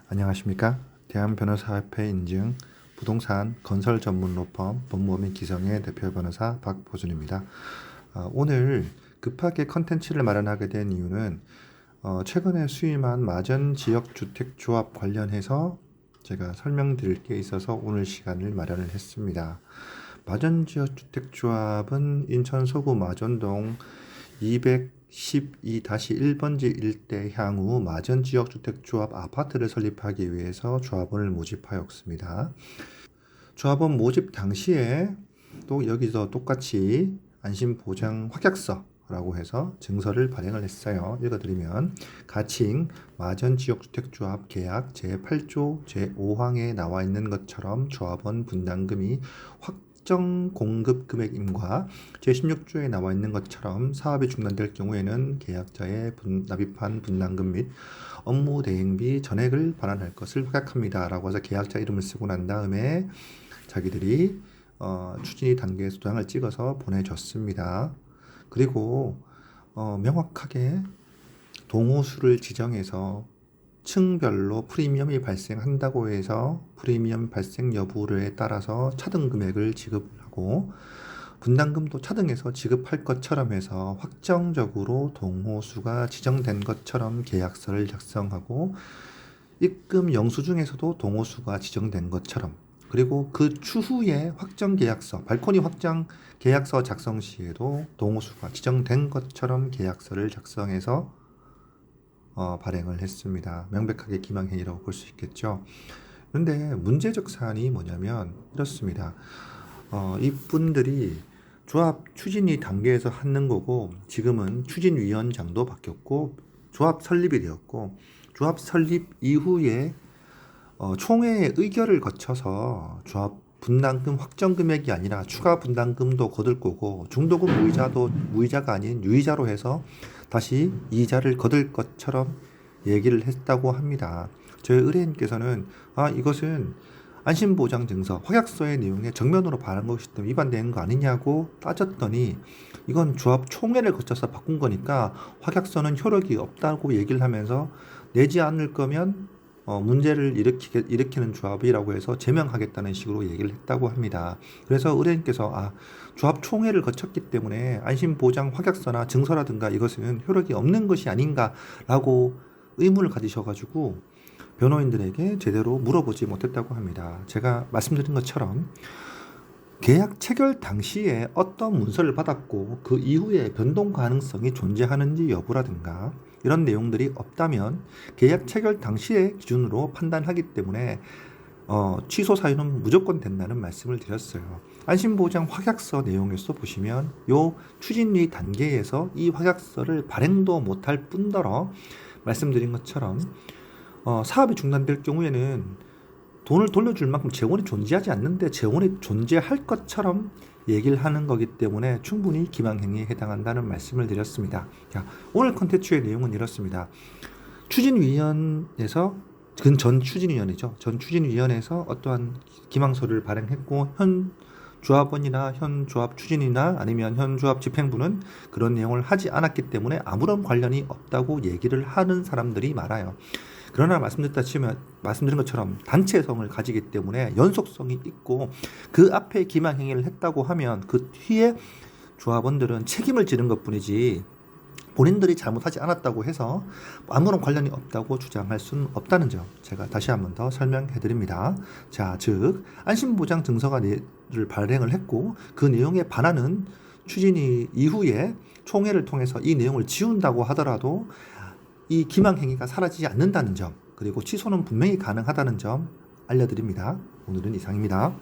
안녕하십니까? 대한변호사협회 인증 부동산 건설 전문 로펌 법무법인 기성의 대표 변호사 박보준입니다. 오늘 급하게 컨텐츠를 마련하게 된 이유는 최근에 수임한 마전지역주택조합 관련해서 제가 설명드릴 게 있어서 오늘 시간을 마련을 했습니다. 마전지역주택조합은 인천 서구 마전동 212-1번지 일대 향후 마전지역주택조합 아파트를 설립하기 위해서 조합원을 모집하였습니다. 조합원 모집 당시에 또 여기서 똑같이 안심보장 확약서라고 해서 증서를 발행을 했어요. 읽어드리면 가칭 마전지역주택조합 계약 제8조 제5항에 나와 있는 것처럼 조합원 분담금이 확정 공급 금액임과 제16조에 나와 있는 것처럼 사업이 중단될 경우에는 계약자의 납입한 분담금 및 업무 대행비 전액을 반환할 것을 확약합니다. 라고 해서 계약자 이름을 쓰고 난 다음에 자기들이 추진위 단계에서 도장을 찍어서 보내줬습니다. 그리고 명확하게 동호수를 지정해서 층별로 프리미엄이 발생한다고 해서 프리미엄 발생 여부에 따라서 차등 금액을 지급하고 분담금도 차등해서 지급할 것처럼 해서 확정적으로 동호수가 지정된 것처럼 계약서를 작성하고 입금 영수증에서도 동호수가 지정된 것처럼 그리고 그 추후에 확정 계약서, 발코니 확정 계약서 작성 시에도 동호수가 지정된 것처럼 계약서를 작성해서 발행을 했습니다. 명백하게 기망행위라고 볼 수 있겠죠. 그런데 문제적 사안이 뭐냐면 이렇습니다. 이분들이 조합 추진위 단계에서 하는 거고 지금은 추진위원장도 바뀌었고 조합 설립이 되었고 조합 설립 이후에 총회의 의결을 거쳐서 조합 분담금 확정 금액이 아니라 추가 분담금도 거둘 거고 중도금 무이자도 무이자가 아닌 유이자로 해서 다시 이자를 거둘 것처럼 얘기를 했다고 합니다. 저희 의뢰인께서는 이것은 안심보장증서 확약서의 내용에 정면으로 반한 것이기 때문에 위반되는 거 아니냐고 따졌더니 이건 조합 총회를 거쳐서 바꾼 거니까 확약서는 효력이 없다고 얘기를 하면서 내지 않을 거면 문제를 일으키는 조합이라고 해서 제명하겠다는 식으로 얘기를 했다고 합니다. 그래서 의뢰인께서 조합 총회를 거쳤기 때문에 안심보장 확약서나 증서라든가 이것은 효력이 없는 것이 아닌가라고 의문을 가지셔가지고 변호인들에게 제대로 물어보지 못했다고 합니다. 제가 말씀드린 것처럼 계약 체결 당시에 어떤 문서를 받았고 그 이후에 변동 가능성이 존재하는지 여부라든가 이런 내용들이 없다면 계약 체결 당시의 기준으로 판단하기 때문에 취소 사유는 무조건 된다는 말씀을 드렸어요. 안심보장 확약서 내용에서 보시면 요 추진위 단계에서 이 확약서를 발행도 못할 뿐더러 말씀드린 것처럼 사업이 중단될 경우에는 돈을 돌려줄 만큼 재원이 존재하지 않는데 재원이 존재할 것처럼 얘기를 하는 거기 때문에 충분히 기망행위에 해당한다는 말씀을 드렸습니다. 자, 오늘 컨텐츠의 내용은 이렇습니다. 추진위원회에서 전 추진위원회죠. 전 추진위원회에서 어떠한 기망서를 발행했고 현 조합원이나 현 조합 추진이나 아니면 현 조합 집행부는 그런 내용을 하지 않았기 때문에 아무런 관련이 없다고 얘기를 하는 사람들이 많아요. 그러나 말씀드린 것처럼 단체성을 가지기 때문에 연속성이 있고 그 앞에 기망행위를 했다고 하면 그 뒤에 조합원들은 책임을 지는 것뿐이지 본인들이 잘못하지 않았다고 해서 아무런 관련이 없다고 주장할 수는 없다는 점 제가 다시 한 번 더 설명해 드립니다. 자, 즉 안심보장 증서를 발행을 했고 그 내용에 반하는 추진위 이후에 총회를 통해서 이 내용을 지운다고 하더라도 이 기망행위가 사라지지 않는다는 점 그리고 취소는 분명히 가능하다는 점 알려드립니다. 오늘은 이상입니다.